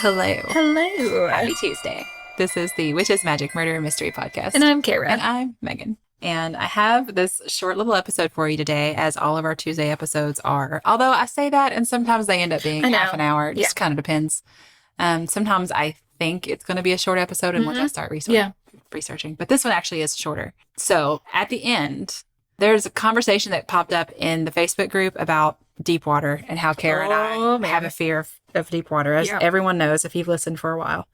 Hello. Hello. Happy Tuesday. This is the Witches, Magic, Murder, and Mystery podcast. And I'm Kara. And I'm Megan. And I have this short little episode for you today, as all of our Tuesday episodes are. Although I say that, and sometimes they end up being half an hour. It just kind of depends. Sometimes I think it's going to be a short episode, and once I start researching. But this one actually is shorter. So at the end, there's a conversation that popped up in the Facebook group about deep water and how Kara and I have a fear of deep water, as everyone knows if you've listened for a while.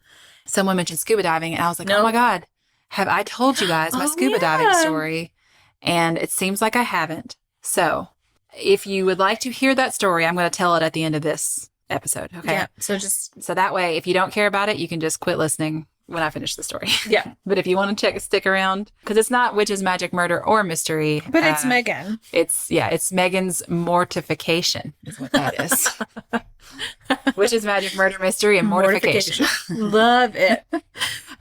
Someone mentioned scuba diving, and I was like, oh my God, have I told you guys my scuba diving story? And it seems like I haven't. So if you would like to hear that story, I'm going to tell it at the end of this episode. Okay. Yeah. So that way, if you don't care about it, you can just quit listening when I finish the story. Yeah. But if you want to stick around, because it's not Witches, Magic, Murder, or Mystery. But it's Megan. It's Megan's mortification is what that is. Witches, Magic, Murder, Mystery, and mortification. Love it.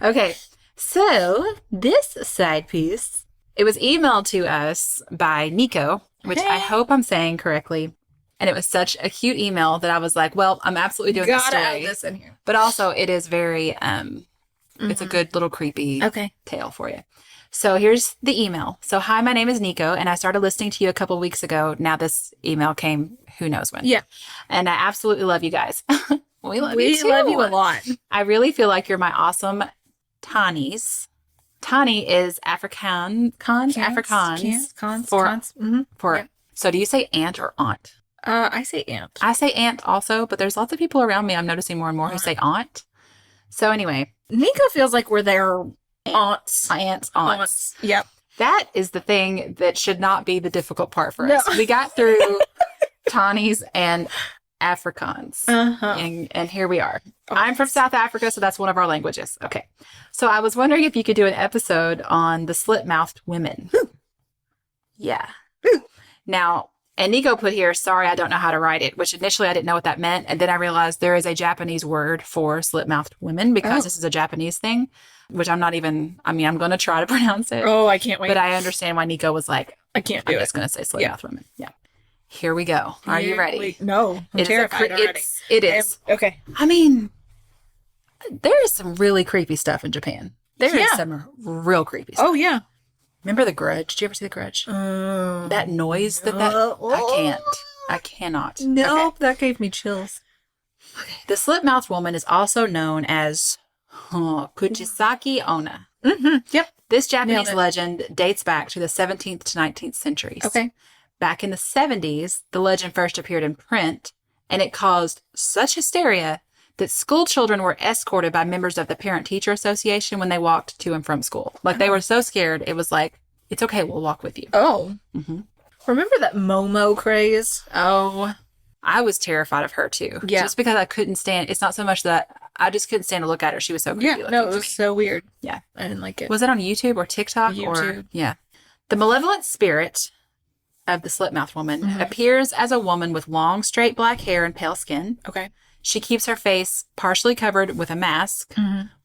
Okay. So this side piece, it was emailed to us by Nico, which I hope I'm saying correctly. And it was such a cute email that I was like, well, I'm absolutely doing this story. Add this in here. But also it is very, it's a good little creepy tale for you. So here's the email. So, hi, my name is Nico, and I started listening to you a couple weeks ago. Now this email came who knows when. Yeah. And I absolutely love you guys. We love you too. We love you a lot. I really feel like you're my awesome Tanies. Tani is Afrikaans for. So do you say aunt or aunt? I say aunt. I say aunt also, but there's lots of people around me I'm noticing more and more who say aunt. So anyway. Nico feels like we're their aunts. Aunts. Yep. That is the thing that should not be the difficult part for us. We got through Tanies and Afrikaans. And here we are. I'm from South Africa, so that's one of our languages. Okay. So I was wondering if you could do an episode on the Slit-Mouthed Women. Yeah. Now, and Nico put here, sorry, I don't know how to write it, which initially I didn't know what that meant. And then I realized there is a Japanese word for slit-mouthed women because this is a Japanese thing, which I'm going to try to pronounce it. Oh, I can't wait. But I understand why Nico was like, I can't do it. I'm just going to say slit-mouthed women. Yeah. Here we go. Are you ready? No, I'm terrified already. It is. Okay. I mean, there is some really creepy stuff in Japan. There is some real creepy stuff. Oh, yeah. Remember The Grudge? Did you ever see The Grudge? That noise I cannot. Nope, that gave me chills. Okay. The Slit-Mouthed Woman is also known as Kuchisaki Onna. Yep. This Japanese legend dates back to the 17th to 19th centuries. Okay. Back in the 70s, the legend first appeared in print, and it caused such hysteria that school children were escorted by members of the Parent-Teacher Association when they walked to and from school. Like, they were so scared, it was like, it's okay, we'll walk with you. Oh. Remember that Momo craze? Oh, I was terrified of her, too. Yeah. Just because I couldn't stand, it's not so much that, I just couldn't stand to look at her. She was so creepy. Yeah, no, it was so weird. Yeah. I didn't like it. Was it on YouTube or TikTok? YouTube. Yeah. The malevolent spirit of the Slit-Mouthed Woman appears as a woman with long, straight black hair and pale skin. Okay. She keeps her face partially covered with a mask,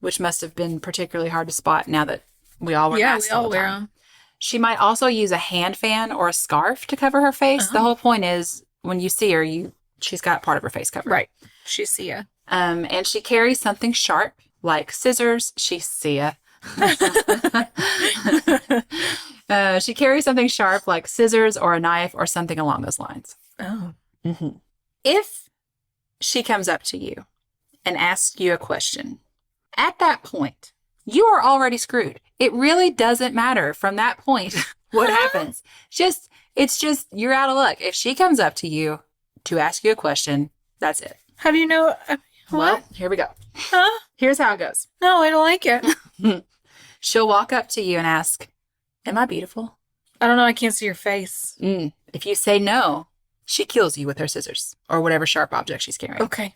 which must have been particularly hard to spot now that we all wear masks. Yeah, we all wear them. She might also use a hand fan or a scarf to cover her face. The whole point is, when you see her, she's got part of her face covered. Right. She's Sia. And she carries something sharp, like scissors. She's Sia. She carries something sharp, like scissors or a knife or something along those lines. Oh. If she comes up to you and asks you a question, at that point, you are already screwed. It really doesn't matter from that point what happens. It's just, you're out of luck. If she comes up to you to ask you a question, that's it. How do you know? Well, here we go. Huh? Here's how it goes. No, I don't like it. She'll walk up to you and ask, am I beautiful? I don't know. I can't see your face. If you say no, she kills you with her scissors or whatever sharp object she's carrying. Okay.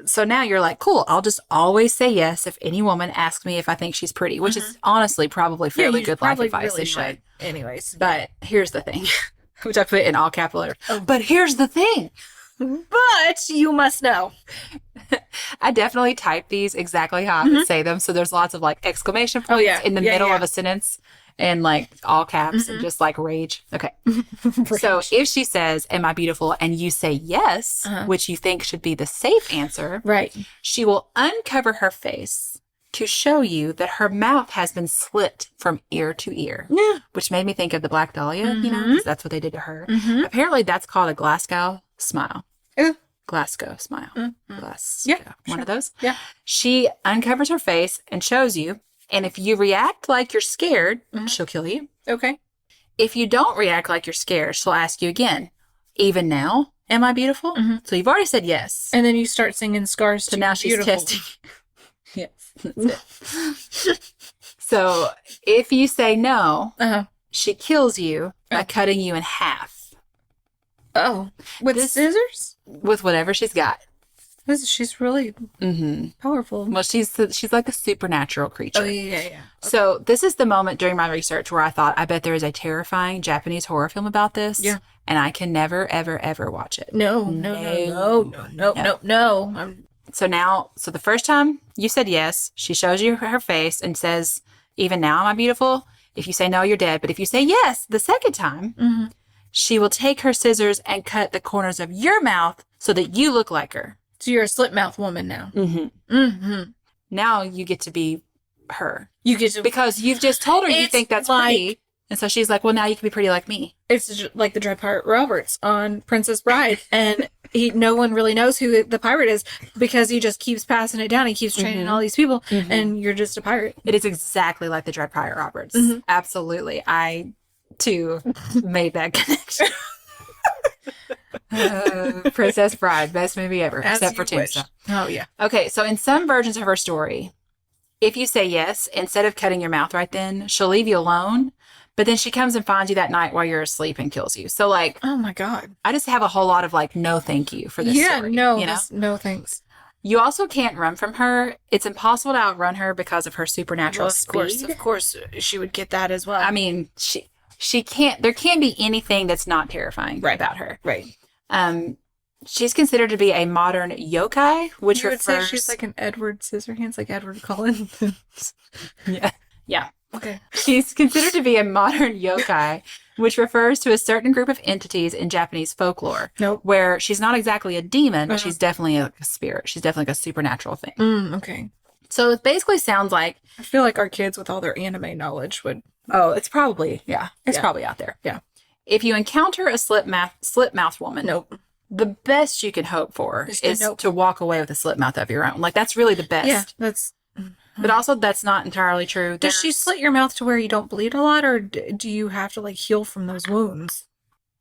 So now you're like, cool, I'll just always say yes if any woman asks me if I think she's pretty, which is honestly probably fairly good life advice. Really should. Anyways. But here's the thing, which I put in all capital letters. But here's the thing. But you must know. I definitely type these exactly how I would say them. So there's lots of like exclamation points in the middle of a sentence. and like all caps and just like rage. Okay. So if she says, am I beautiful? And you say yes, which you think should be the safe answer. Right. She will uncover her face to show you that her mouth has been slit from ear to ear. Yeah. Which made me think of the Black Dahlia, you know, because that's what they did to her. Apparently that's called a Glasgow smile. Glasgow smile. Glasgow. Yeah. One of those. Yeah. She uncovers her face and shows you. And if you react like you're scared, she'll kill you. Okay. If you don't react like you're scared, she'll ask you again, even now, am I beautiful? So you've already said yes. And then you start singing Scars to So now she's Beautiful. testing. Yes, that's it. So if you say no, she kills you by cutting you in half. Oh. With scissors? With whatever she's got. She's really powerful. Well, she's like a supernatural creature. Oh, yeah. Okay. So this is the moment during my research where I thought, I bet there is a terrifying Japanese horror film about this. Yeah. And I can never, ever, ever watch it. No. So the first time you said yes, she shows you her face and says, even now, am I beautiful? If you say no, you're dead. But if you say yes, the second time, she will take her scissors and cut the corners of your mouth so that you look like her. So you're a Slit-Mouthed Woman now. Now you get to be her. You get to... Because you've just told her you think that's pretty. And so she's like, well, now you can be pretty like me. It's just like the Dread Pirate Roberts on Princess Bride. And no one really knows who the pirate is because he just keeps passing it down. He keeps training all these people. And you're just a pirate. It is exactly like the Dread Pirate Roberts. Absolutely. I, too, made that connection. Princess Bride, best movie ever, except for Tombstone. Oh, yeah. Okay, so in some versions of her story, if you say yes, instead of cutting your mouth right then, she'll leave you alone, but then she comes and finds you that night while you're asleep and kills you. So, like... Oh, my God. I just have a whole lot of, like, no thank you for this story. No thanks. You also can't run from her. It's impossible to outrun her because of her supernatural speed. Of course, she would get that as well. I mean, she can't... There can't be anything that's not terrifying about her. Right. She's considered to be a modern yokai, which you would say she's like an Edward Scissorhands, like Edward Cullen. Yeah. Okay. She's considered to be a modern yokai, which refers to a certain group of entities in Japanese folklore. Where she's not exactly a demon, but she's definitely like a spirit. She's definitely like a supernatural thing. Okay. So it basically sounds like... I feel like our kids with all their anime knowledge would... Oh, it's probably... Yeah. It's probably out there. Yeah. If you encounter a slit-mouthed woman, the best you can hope for is to walk away with a slit mouth of your own. Like, that's really the best. Yeah, that's... But also, that's not entirely true. Does she slit your mouth to where you don't bleed a lot, or do you have to, like, heal from those wounds?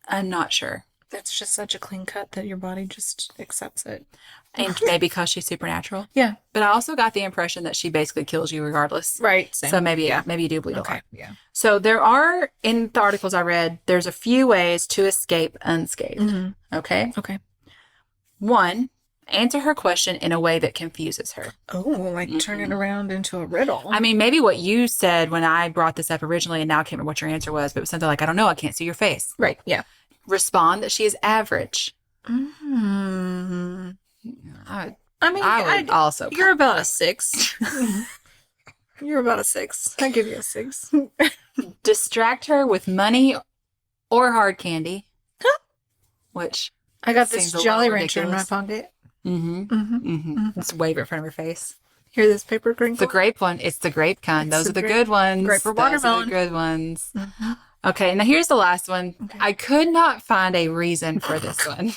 I'm not sure. That's just such a clean cut that your body just accepts it. And maybe because she's supernatural. Yeah. But I also got the impression that she basically kills you regardless. Right. Same. So maybe you do bleed a lot. Yeah. So there are, in the articles I read, there's a few ways to escape unscathed. Okay? Okay. 1, answer her question in a way that confuses her. Oh, like turn it around into a riddle. I mean, maybe what you said when I brought this up originally, and now I can't remember what your answer was, but it was something like, I don't know, I can't see your face. Right. Yeah. Respond that she is average. I would also. You're about a 6. You're about a 6. I give you a 6. Distract her with money or hard candy. Which I got this Jolly Rancher in my pocket. Just wave it in front of her face. Hear this paper crinkle? The grape one. It's the grape kind. Those are the good ones. Grape or watermelon. Those are the good ones. Okay, now here's the last one. Okay. I could not find a reason for this one.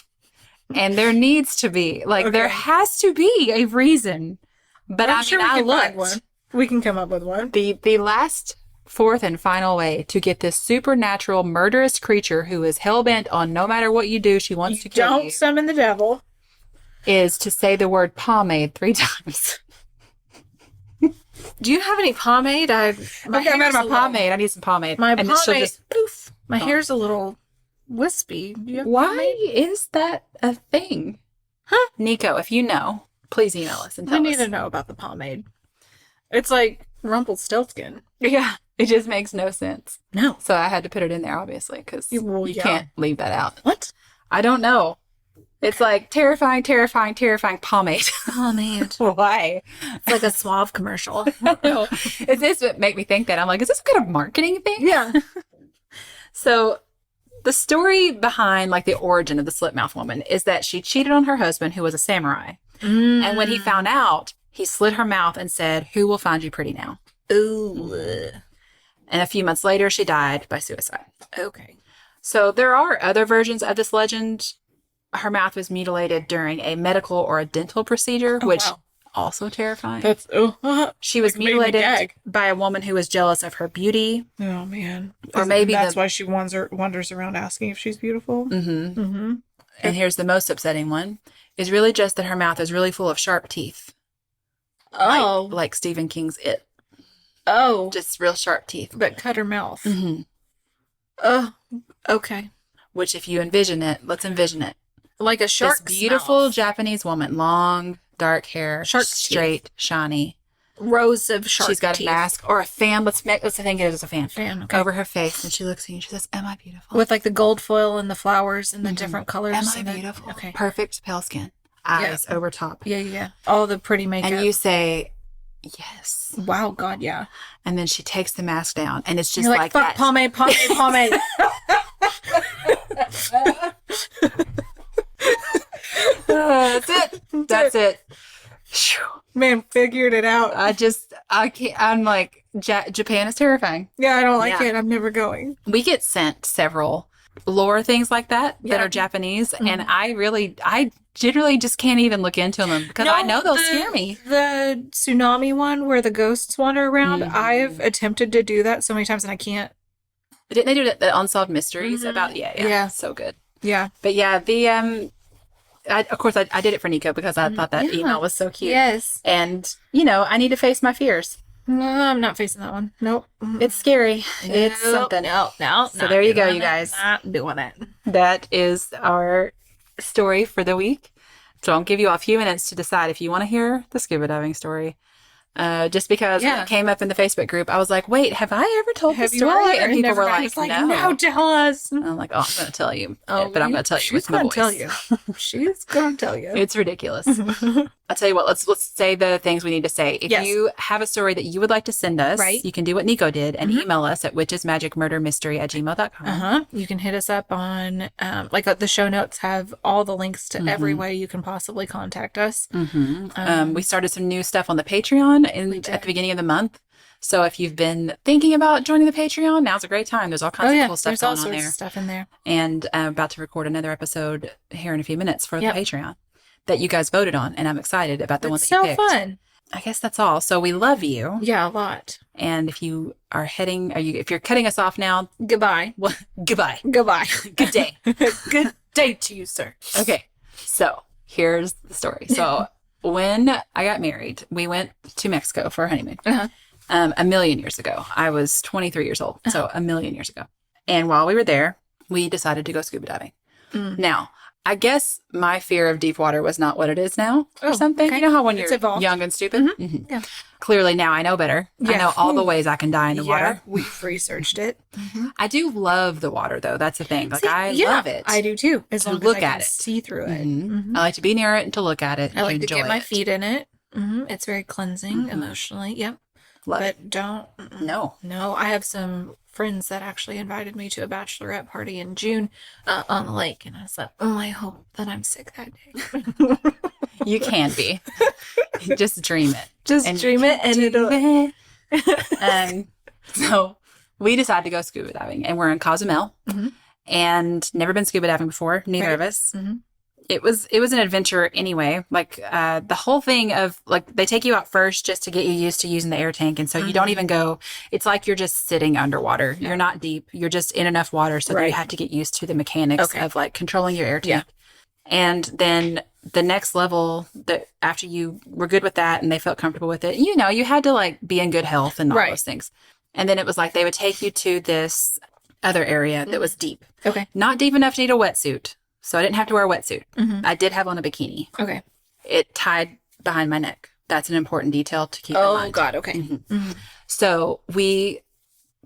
And there needs to be. Like, there has to be a reason. But I'm sure I looked. Find one. We can come up with one. The last, fourth, and final way to get this supernatural, murderous creature who is hell-bent on no matter what you do, she wants to kill you. Don't summon the devil. Is to say the word pomade 3 times. Do you have any pomade? I'm out of my pomade. I need some pomade. My pomade. Poof. My hair's a little wispy. Do you have Why is that a thing? Huh? Nico, if you know, please email us and tell us. We need to know about the pomade. It's like Rumpelstiltskin. Yeah. It just makes no sense. No. So I had to put it in there, obviously, because you can't leave that out. What? I don't know. It's like terrifying, terrifying, terrifying pomade. Pomade. Why? It's like a Suave commercial. No. Is this what make me think that? I'm like, is this some kind of marketing thing? Yeah. So the story behind like the origin of the Slit-Mouthed Woman is that she cheated on her husband who was a samurai. And when he found out, he slit her mouth and said, "Who will find you pretty now?" Ooh. And a few months later, she died by suicide. Okay. So there are other versions of this legend. Her mouth was mutilated during a medical or a dental procedure, which also terrifying. That's she was mutilated by a woman who was jealous of her beauty. Oh man! Or maybe that's why she wanders around asking if she's beautiful. Mm-hmm. Mm-hmm. And here's the most upsetting one: is really just that her mouth is really full of sharp teeth. Oh, like Stephen King's It. Oh, just real sharp teeth, but cut her mouth. Mm-hmm. Oh, okay. Which, if you envision it, let's envision it. Like a shark's this beautiful mouth. Japanese woman, long, dark hair, straight, teeth. Shiny. Rows of shark She's got teeth. A mask or a fan. Let's think it is a fan. Okay. Over her face, and she looks at you and she says, "Am I beautiful?" With like the gold foil and the flowers and the different colors. Am I beautiful? Okay. Perfect pale skin. Eyes over top. Yeah. All the pretty makeup. And you say, "Yes." Wow, God, yeah. And then she takes the mask down, and it's just You're like fuck that. Pomade. That's it. Man, figured it out. I can't. I'm like, Japan is terrifying. Yeah, I don't like it. I'm never going. We get sent several lore things like that are Japanese, and I generally just can't even look into them because I know they'll scare me. The tsunami one where the ghosts wander around, I've attempted to do that so many times and I can't. Didn't they do the Unsolved Mysteries about? Yeah. So good. Yeah. But yeah, of course, I did it for Nico because I thought that email was so cute. Yes. And, I need to face my fears. No, I'm not facing that one. Nope. It's scary. It's something. No. So there you go, you guys. Not doing it. That is our story for the week. So I'll give you a few minutes to decide if you want to hear the scuba diving story. Just because when it came up in the Facebook group, I was like, wait, have I ever told this story? And people were like, no, tell us. And I'm like, oh, I'm going to tell you. But I'm going to tell you with my voice. Tell you. She's going to tell you. It's ridiculous. I'll tell you what, let's say the things we need to say. If you have a story that you would like to send us, you can do what Nico did and email us at witchesmagicmurdermystery@gmail.com. You can hit us up on, the show notes have all the links to every way you can possibly contact us. We started some new stuff on the Patreon at the beginning of the month. So if you've been thinking about joining the Patreon, now's a great time. There's all kinds of cool stuff going on there. Of stuff in there. And I'm about to record another episode here in a few minutes for the Patreon that you guys voted on. And I'm excited about the one that you picked. It's so fun. I guess that's all. So we love you. Yeah, a lot. And if you are if you're cutting us off now, goodbye. Well, goodbye. Goodbye. Good day. Good day to you, sir. Okay. So here's the story. So when I got married, we went to Mexico for a honeymoon. A million years ago. I was 23 years old. So a million years ago. And while we were there, we decided to go scuba diving. Now, I guess my fear of deep water was not what it is now or something. Okay. You know how when you're young and stupid? Yeah. Clearly now I know better. Yeah. I know all the ways I can die in the water. We've researched it. I do love the water though. That's the thing. Like I love it. I do too. As long as I can see through it. I like to be near it and to look at it. I like to get my feet in it. It's very cleansing emotionally. Yep. But don't. No. I have some friends that actually invited me to a bachelorette party in June on the lake. And I was like, I hope that I'm sick that day. You can be. Just dream it. Dream it and it'll. So we decided to go scuba diving. And we're in Cozumel. And never been scuba diving before. Neither of us. It was an adventure anyway. Like the whole thing of like they take you out first just to get you used to using the air tank, and so you don't even go. It's like you're just sitting underwater. You're not deep. You're just in enough water so that you have to get used to the mechanics of like controlling your air tank. And then the next level, that after you were good with that and they felt comfortable with it, you had to like be in good health and all those things. And then it was like they would take you to this other area that was deep. Okay, not deep enough to need a wetsuit. So I didn't have to wear a wetsuit. I did have on a bikini. Okay. It tied behind my neck. That's an important detail to keep in mind. Oh, God. Okay. So we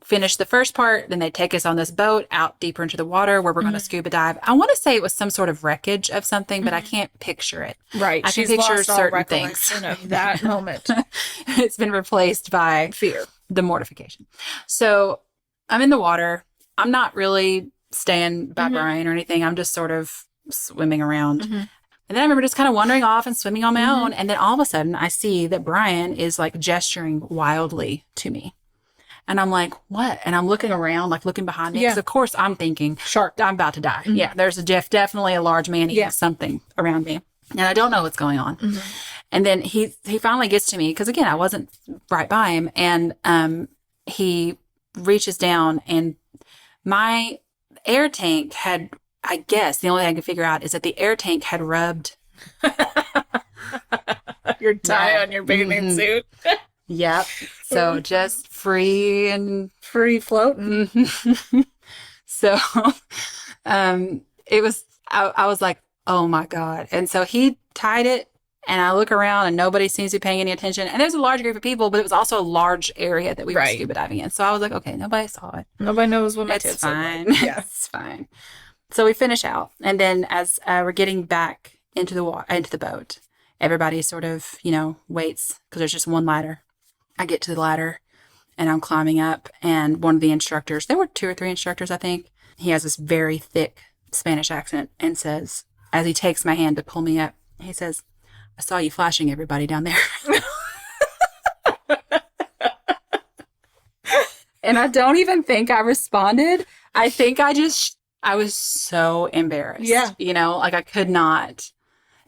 finish the first part. Then they take us on this boat out deeper into the water where we're going to scuba dive. I want to say it was some sort of wreckage of something, but I can't picture it. Right. I can picture certain things. Of that moment. It's been replaced by fear, the mortification. So I'm in the water. I'm not really staying by Brian or anything. I'm just sort of swimming around. And then I remember just kind of wandering off and swimming on my own. And then all of a sudden I see that Brian is like gesturing wildly to me. And I'm like, what? And I'm looking around, like looking behind me. Because of course I'm thinking, shark, I'm about to die. Yeah, there's definitely a large man eating something around me. And I don't know what's going on. And then he finally gets to me because, again, I wasn't right by him. And he reaches down and my air tank had, I guess, the only thing I could figure out is that the air tank had rubbed your tie on your bathing suit. Yep. So just free and free floating. So it was, I was like, oh my God. And so he tied it and I look around and nobody seems to be paying any attention. And there's a large group of people, but it was also a large area that we were scuba diving in. So I was like, okay, nobody saw it. Nobody knows what my tits look fine. like. Yeah. It's fine. So we finish out. And then as we're getting back into the boat, everybody sort of, waits because there's just one ladder. I get to the ladder and I'm climbing up and one of the instructors, there were 2 or 3 instructors, I think. He has this very thick Spanish accent and says, as he takes my hand to pull me up, he says, I saw you flashing everybody down there. And I don't even think I responded. I think I was so embarrassed. Yeah. Like I could not.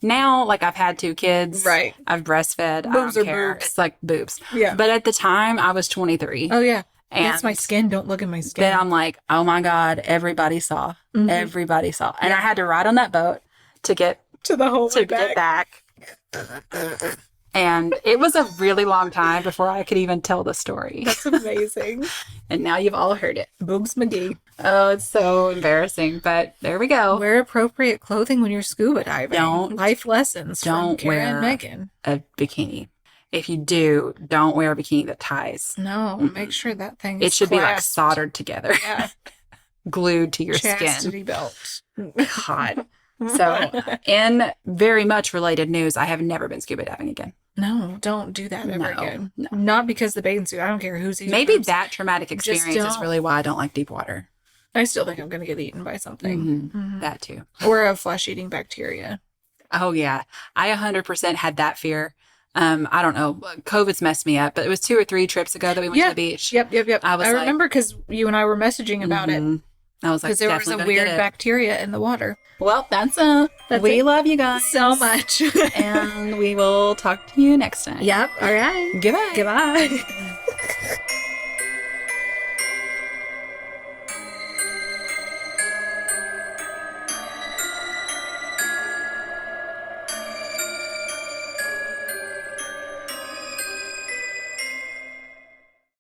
Now, like I've had 2 kids. Right. I've breastfed. Boobs I are don't care. boobs. It's like boobs. Yeah. But at the time, I was 23. Oh, yeah. And that's my skin. Don't look at my skin. then I'm like, oh my God, everybody saw. Everybody saw. And I had to ride on that boat to get to the whole way get back. And it was a really long time before I could even tell the story. That's amazing. And now you've all heard it. Boogs McGee. Oh, it's so embarrassing. But there we go. Wear appropriate clothing when you're scuba diving. Life lessons from Kara and Megan. A bikini. If you do, don't wear a bikini that ties. No, make sure that thing It should be like clasped. soldered together. Yeah. Glued to your Chastity skin. belt. God. So, in very much related news, I have never been scuba diving again. No, don't do that ever again. No. Not because the bathing suit. I don't care who's eating. Maybe that traumatic experience is don't. really why I don't like deep water. I still think I'm going to get eaten by something. That too. Or a flesh-eating bacteria. Oh, yeah. I 100% had that fear. I don't know. COVID's messed me up, but it was 2 or 3 trips ago that we went to the beach. Yep. I like, remember because you and I were messaging about it. I was like, because there was a weird bacteria in the water. Well, that's we love you guys so much. And we will talk to you next time. Yep. All right. Goodbye. Goodbye.